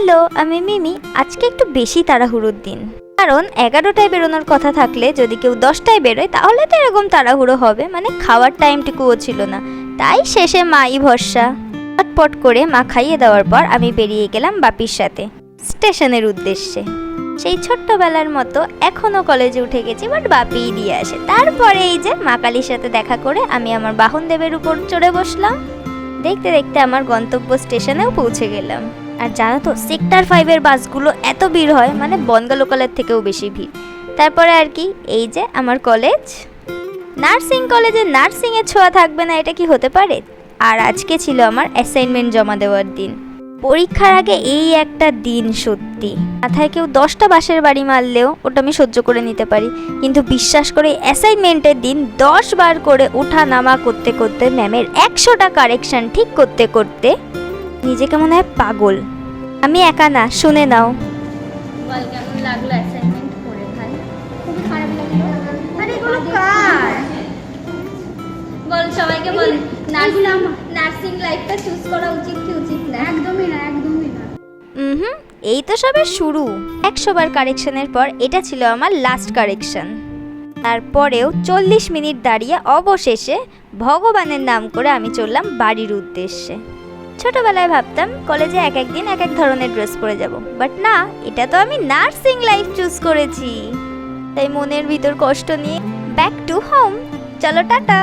Hello, আমি মিমি। আজকে একটু বেশি তাড়াহুড়োর দিন, কারণ 11টায় বেরোনোর কথা থাকলে যদি কেউ 10টায় বেরোয় তাহলে তো এরকম তাড়াহুড়ো হবে, মানে খাওয়ার টাইমটুকুও ছিল না। তাই শেষে মাই ভরসা। চটপট করে মা খাইয়ে দেওয়ার পর আমি বেরিয়ে গেলাম বাপির সাথে স্টেশনের উদ্দেশ্যে। সেই ছোট্টবেলার মতো এখনো কলেজে উঠে গেছি, বাট বাপিই দিয়ে আসে। তারপরে এই যে মা কালীর সাথে দেখা করে আমি আমার বাহনদেবের উপর চড়ে বসলাম। দেখতে দেখতে আমার গন্তব্য স্টেশনেও পৌঁছে গেলাম। আর জানো তো, সেক্টর 5-এর বাসগুলো এত ভিড় হয়, মানে বনগা লোকালের থেকেও বেশি ভিড়। তারপরে আর কি, এই যে আমার কলেজ। নার্সিং কলেজে নার্সিংয়ের ছোঁয়া থাকবে না, এটা কি হতে পারে? আর আজকে ছিল আমার অ্যাসাইনমেন্ট জমা দেওয়ার দিন। পরীক্ষার আগে এই একটা দিন, সত্যি মাথায় কেউ 10টা বাঁশের বাড়ি মারলেও ওটা আমি সহ্য করে নিতে পারি, কিন্তু বিশ্বাস করে অ্যাসাইনমেন্টের দিন 10 বার করে ওঠা নামা করতে করতে, ম্যামের 100টা কারেকশন ঠিক করতে করতে নিজেকে মনে হয় পাগল। আমি একা না, শুনে নাও। বল কেমন লাগলো অ্যাসাইনমেন্ট করে ভাই? খুবই খারাপ লাগলো। আরে এগুলো কার? বল সবাইকে বল, নার্সিং লাইফটা চুজ করা উচিত কি উচিত না? একদমই না, একদমই না। এই তো সবে শুরু। 100 বার কারেকশনের পর এটা ছিল আমার লাস্ট কারেকশন। তারপরেও 40 মিনিট দাঁড়িয়ে অবশেষে ভগবানের নাম করে আমি চললাম বাড়ির উদ্দেশ্যে। ছোটবেলায় ভাবতাম কলেজে এক এক দিন এক এক ধরনের ড্রেস পরে যাব, বাট না, এটা তো আমি নার্সিং লাইফ চুজ করেছি। তাই মনের ভিতর কষ্ট নিয়ে ব্যাক টু হোম। চলো টাটা।